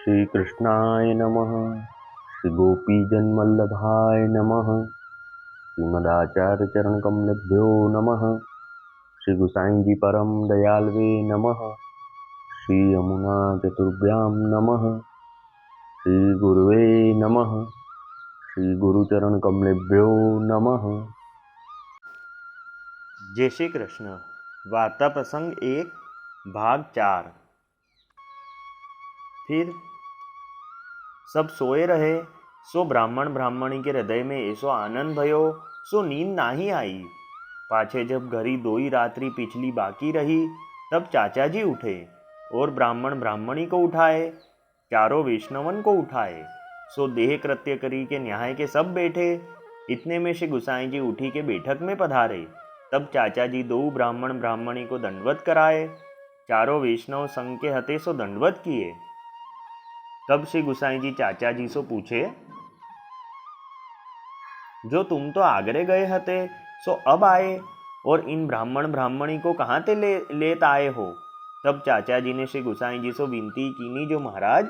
श्रीकृष्णाय नमः। श्रीगोपीजनवल्लभाय नमः। श्रीमदाचार्यचरणकमलेभ्यो नमः। श्री गुसाई जी परम दयालवे नमः। श्री यमुना चतुर्भ्यां नमः। श्री गुरुवे नमः। श्री गुरुचरणकमलेभ्यो नमः। जय श्री कृष्ण। वार्ता प्रसंग 1 भाग 4। फिर सब सोए रहे, सो ब्राह्मण ब्राह्मणी के हृदय में ऐसो आनंद भयो, सो नींद नाही आई। पाछे जब घरी दोई रात्रि पिछली बाकी रही, तब चाचा जी उठे और ब्राह्मण ब्राह्मणी को उठाए, चारों वैष्णवन को उठाए। सो देह कृत्य करी के न्याय के सब बैठे। इतने में श्री गुसाई जी उठी के बैठक में पधारे। तब चाचा जी दो ब्राह्मण ब्राह्मणी को दंडवत कराए। चारों वैष्णव संग के हते सो दंडवत किए। तब श्री गुसाई जी चाचा जी से पूछे, जो तुम तो आगरे गए हते सो अब आए, और इन ब्राह्मण ब्राह्मणी को कहाँ ते लेत आए हो। तब चाचा जी ने श्री गुसाई जी से विनती कीनी, जो महाराज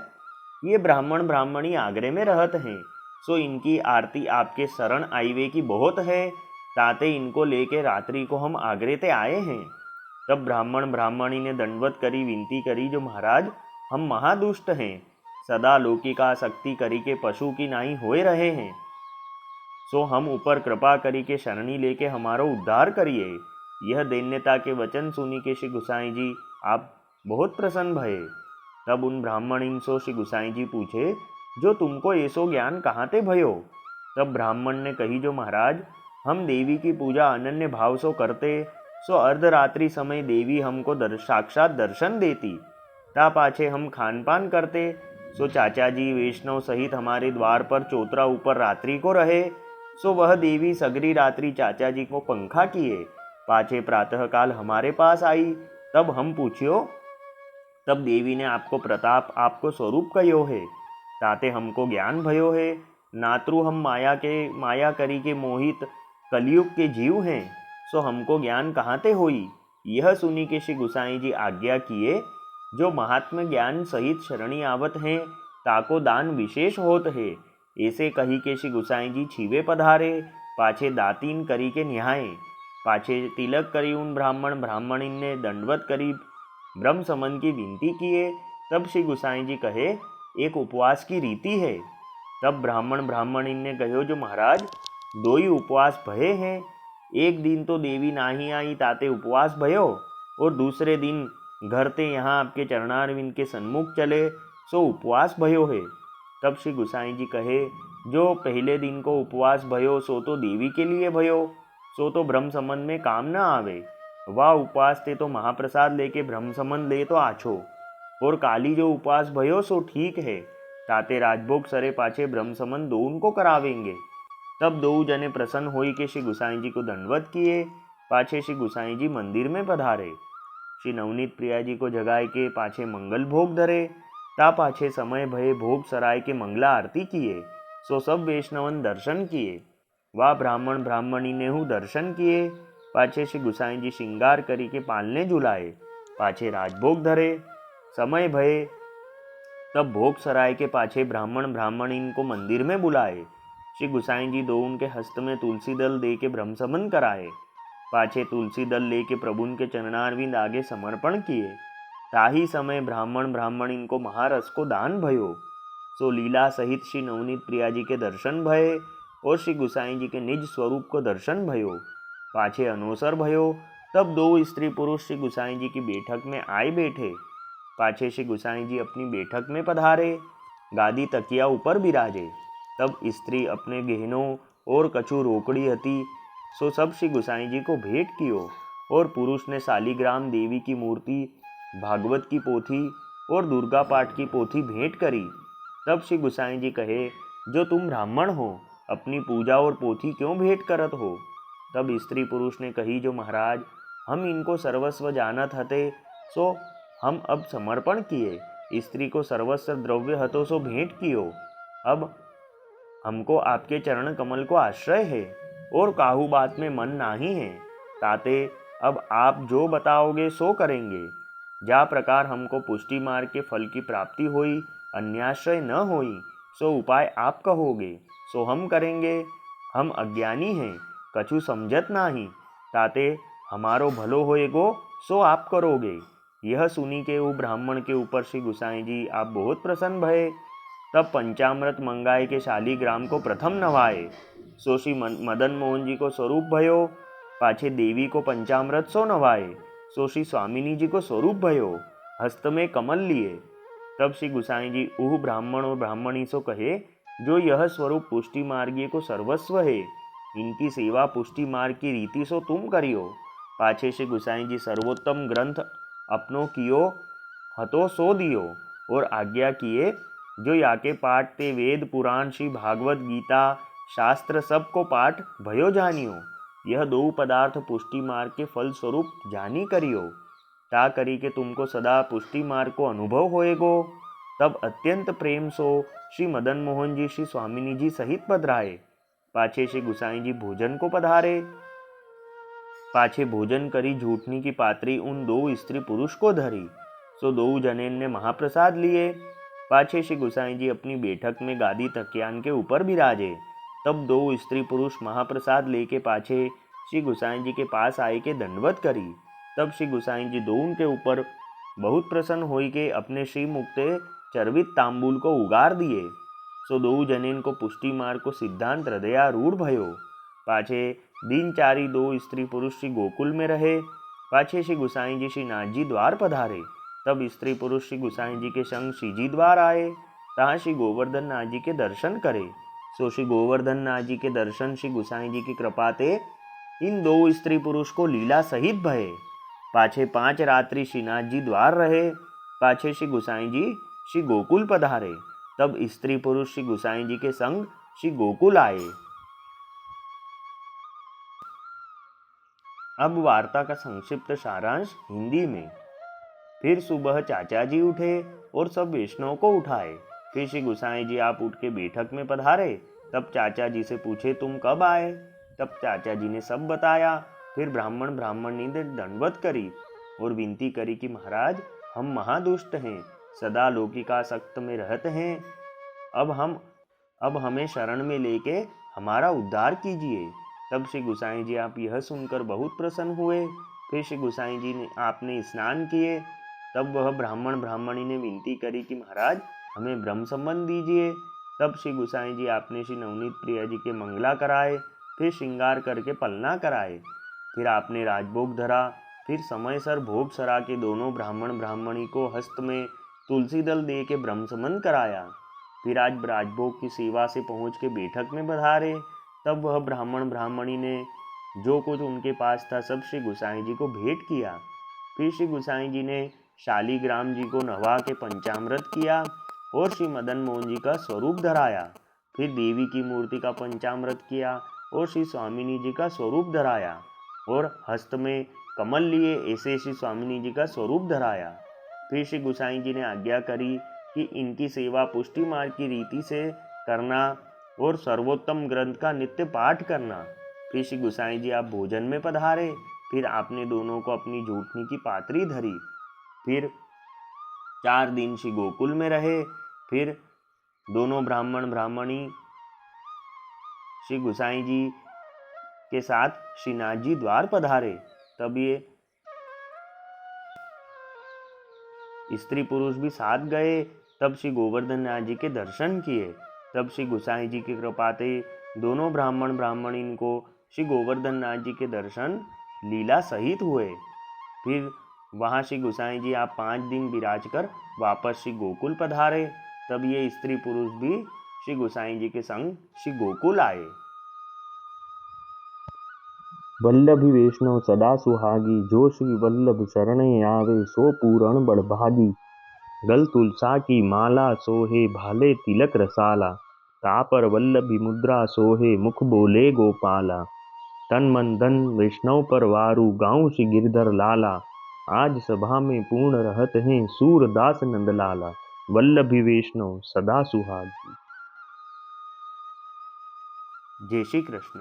ये ब्राह्मण ब्राह्मणी आगरे में रहत हैं, सो इनकी आरती आपके शरण आईवे की बहुत है, ताते इनको लेके रात्रि को हम आगरे ते आए हैं। तब ब्राह्मण ब्राह्मणी ने दंडवत करी विनती करी, जो महाराज हम महादुष्ट हैं, सदा लौकिका शक्ति करी के पशु की नाई होए रहे हैं, सो हम ऊपर कृपा करी के शरणी लेके हमारो उद्धार करिए। यह दैन्यता के वचन सुनी के श्री गुसाई जी आप बहुत प्रसन्न भये। तब उन ब्राह्मणीन सो श्री गुसाई जी पूछे, जो तुमको ऐसो ज्ञान कहाँ ते भयो। तब ब्राह्मण ने कही, जो महाराज हम देवी की पूजा अनन्य भाव सो करते, सो अर्धरात्रि समय देवी हमको साक्षात दर्शन देती। ता पाछे हम खान पान करते, सो चाचा जी वैष्णव सहित हमारे द्वार पर चौतरा ऊपर रात्रि को रहे। सो वह देवी सगरी रात्रि चाचा जी को पंखा किए, पाछे प्रातः काल हमारे पास आई। तब हम पूछियो, तब देवी ने आपको प्रताप आपको स्वरूप कहो है, ताते हमको ज्ञान भयो है। नात्रु हम माया करी के मोहित कलयुग के जीव हैं, सो हमको ज्ञान कहाँ ते होई। यह सुनी के श्री गुसाई जी आज्ञा किए, जो महात्मा ज्ञान सहित शरणी आवत हैं, ताको दान विशेष होत है। ऐसे कही के श्री गुसाई जी छीवे पधारे, पाछे दातीन करी के न्याय, पाछे तिलक करी उन ब्राह्मण ब्राह्मणीन ने दंडवत करी ब्रह्म समन की विनती किए। तब श्री गुसाई जी कहे, एक उपवास की रीति है। तब ब्राह्मण ब्राह्मणीन ने कहो, जो महाराज दो ही उपवास भये हैं, एक दिन तो देवी नाही आई ताते उपवास भयो, और दूसरे दिन घर ते यहाँ आपके चरणारविंद के सन्मुख चले, सो उपवास भयो है। तब श्री गुसाई जी कहे, जो पहले दिन को उपवास भयो सो तो देवी के लिए भयो, सो तो ब्रह्म संबंध में काम न आवे। वह उपवास ते तो महाप्रसाद लेके ब्रह्म संबंध ले तो आछो, और काली जो उपवास भयो सो ठीक है, ताते राजभोग सरे पाछे ब्रह्म संबंध दो उनको करावेंगे। तब दो जने प्रसन्न होई के श्री गुसाई जी को दंडवत किए, पाछे श्री गुसाई जी मंदिर में पधारे। श्री नवनीत प्रिया जी को जगाए के पाछे मंगल भोग धरे, ता पाछे समय भये भोग सराय के मंगला आरती किए। सो सब वैष्णवन दर्शन किए। वह ब्राह्मण ब्राह्मणी ने हूँ दर्शन किए, पाछे श्री गुसाई जी श्रृंगार करी के पालने झुलाए, पाछे राजभोग धरे। समय भये तब भोग सराय के पाछे ब्राह्मण ब्राह्मणीन को मंदिर में बुलाए। श्री गुसाई जी दो उनके हस्त में तुलसी दल दे के ब्रह्म समन कराए, पाछे तुलसी दल लेके प्रभुन के चरणारविंद आगे समर्पण किए। ताही समय ब्राह्मण ब्राह्मणीन को महारस को दान भयो। सो लीला सहित श्री नवनीत प्रिया जी के दर्शन भये, और श्री गुसाई जी के निज स्वरूप को दर्शन भयो। पाछे अनोसर भयो, तब दो स्त्री पुरुष श्री गुसाई जी की बैठक में आए बैठे। पाछे श्री गुसाई जी अपनी बैठक में पधारे, गादी तकिया ऊपर बिराजे। तब स्त्री अपने गहनों और कछु रोकड़ी हती, सो सब श्री गुसाई जी को भेंट कियो, और पुरुष ने शालिग्राम देवी की मूर्ति, भागवत की पोथी और दुर्गा पाठ की पोथी भेंट करी। तब श्री गुसाई जी कहे, जो तुम ब्राह्मण हो, अपनी पूजा और पोथी क्यों भेंट करत हो। तब स्त्री पुरुष ने कही, जो महाराज हम इनको सर्वस्व जानत हते, सो हम अब समर्पण किए। स्त्री को सर्वस्व द्रव्य हतो सो भेंट कियो। अब हमको आपके चरण कमल को आश्रय है, और काहू बात में मन नाही है, ताते अब आप जो बताओगे सो करेंगे। जा प्रकार हमको पुष्टि मार्ग के फल की प्राप्ति हुई, अन्याश्रय न होई, सो उपाय आप कहोगे सो हम करेंगे। हम अज्ञानी हैं, कछु समझत नाही, ताते हमारो भलो होएगो सो आप करोगे। यह सुनी के वो ब्राह्मण के ऊपर श्री गुसाई जी आप बहुत प्रसन्न भये। तब पंचामृत मंगाए के शालीग्राम को प्रथम नवाए। सो श्री मदन मोहन जी को स्वरूप भयो। पाछे देवी को पंचामृत सो नवाए। सो श्री स्वामिनी जी को स्वरूप भयो, हस्त में कमल लिए। तब श्री गुसाई जी उह ब्राह्मण और ब्राह्मणी सो कहे, जो यह स्वरूप पुष्टि मार्गीय को सर्वस्व है, इनकी सेवा पुष्टि मार्ग की रीति सो तुम करियो। पाछे श्री गुसाई जी सर्वोत्तम ग्रंथ अपनो कियो हतो सो दियो, और आज्ञा किए जो याके पाठ ते वेद पुराण श्री भागवत गीता शास्त्र सब को पाठ भयो जानियो। यह दो पदार्थ पुष्टि मार्ग के फल स्वरूप जानी करियो, ता करी के तुमको सदा पुष्टि मार्ग को अनुभव होएगो। तब अत्यंत प्रेम सो श्री मदन मोहन जी श्री स्वामिनी जी सहित पधराए। पाछे श्री गुसाई जी भोजन को पधारे। पाछे भोजन करी झूठनी की पात्री उन दो स्त्री पुरुष को धरी। सो दो जनेन ने महाप्रसाद लिए। पाछे श्री गुसाई जी अपनी बैठक में गादी तकियान के ऊपर बिराजे। तब दो स्त्री पुरुष महाप्रसाद लेके पाछे श्री गुसाई जी के पास आए के दंडवत करी। तब श्री गुसाई जी दोनों के ऊपर बहुत प्रसन्न होई के अपने श्री मुक्ते चर्वित तांबूल को उगार दिए। सो दो जनेन को पुष्टि मार्ग को सिद्धांत हृदयारूढ़ भयो। पाछे दिनचारी दो स्त्री पुरुष श्री गोकुल में रहे। पाछे श्री गुसाई जी श्री नाथ जी द्वार पधारे। तब स्त्री पुरुष श्री गुसाई जी के संग श्री जी द्वार आए। तहाँ श्री गोवर्धन नाथ जी के दर्शन करे। सो श्री गोवर्धन नाथ जी के दर्शन श्री गुसाई जी की कृपा ते इन दो स्त्री पुरुष को लीला सहित भये। पाछे 5 रात्रि श्रीनाथ जी द्वार रहे। पाछे श्री गुसाई जी श्री गोकुल पधारे। तब स्त्री पुरुष श्री गुसाई जी के संग श्री गोकुल आए। अब वार्ता का संक्षिप्त सारांश हिंदी में। फिर सुबह चाचा जी उठे और सब वैष्णव को उठाए। फिर श्री गुसाई जी आप उठ के बैठक में पधारे। तब चाचा जी से पूछे, तुम कब आए? तब चाचा जी ने सब बताया। फिर ब्राह्मण ब्राह्मणी ने दंडवत करी और विनती करी कि महाराज, हम महादुष्ट हैं, सदा लौकिकासक्त में रहते हैं। अब हमें शरण में लेके हमारा उद्धार कीजिए। तब श्री गुसाई जी आप यह सुनकर बहुत प्रसन्न हुए। फिर श्री गुसाई जी ने आपने स्नान किए। तब वह ब्राह्मण ब्राह्मणी ने विनती करी कि महाराज, हमें ब्रह्म संबंध दीजिए। तब श्री गुसाई जी आपने श्री नवनीत प्रिया जी के मंगला कराए। फिर श्रृंगार करके पलना कराए। फिर आपने राजभोग धरा। फिर समयसर भोग सरा के दोनों ब्राह्मण ब्राह्मणी को हस्त में तुलसी दल दे के ब्रह्म संबंध कराया। फिर आज राजभोग की सेवा से पहुँच के बैठक में पधारे। तब वह ब्राह्मण ब्राह्मणी ने जो कुछ उनके पास था सब श्री गुसाई जी को भेंट किया। फिर श्री गुसाई जी ने शालीग्राम जी को नवा के पंचामृत किया और श्री मदन मोहन जी का स्वरूप धराया। फिर देवी की मूर्ति का पंचामृत किया और श्री स्वामिनी जी का स्वरूप धराया और हस्त में कमल लिए ऐसे श्री स्वामिनी जी का स्वरूप धराया। फिर श्री गुसाई जी ने आज्ञा करी कि इनकी सेवा पुष्टि मार्ग की रीति से करना और सर्वोत्तम ग्रंथ का नित्य पाठ करना। फिर श्री गुसाई जी आप भोजन में पधारे। फिर आपने दोनों को अपनी जूठनी की पात्री धरी। फिर 4 दिन श्री गोकुल में रहे। फिर दोनों ब्राह्मण ब्राह्मणी श्री गुसाई जी के साथ श्रीनाथ जी द्वार पधारे। तब ये स्त्री पुरुष भी साथ गए। तब श्री गोवर्धन नाथ जी के दर्शन किए। तब श्री गुसाई जी की कृपा से दोनों ब्राह्मण ब्राह्मणी को श्री गोवर्धन नाथ जी के दर्शन लीला सहित हुए। फिर वहाँ श्री गुसाई जी आप 5 दिन विराज कर वापस श्री गोकुल पधारे। तब ये स्त्री पुरुष भी श्री गुसाई जी के संग श्री गोकुल आए। वल्लभी वैष्णव सदा सुहागी, जो श्री वल्लभ शरणे आवे सो पूरण बड़भागी। गल तुलसा की माला सोहे, भाले तिलक रसाला। तापर वल्लभी मुद्रा सोहे, मुख बोले गोपाला। तन मन धन वैष्णव पर वारू, गाँव श्री गिरधर लाला। आज सभा में पूर्ण रहत हैं, सूरदास नंदलाला। वल्लभी वैष्णव सदा सुहागी। जय श्री कृष्ण।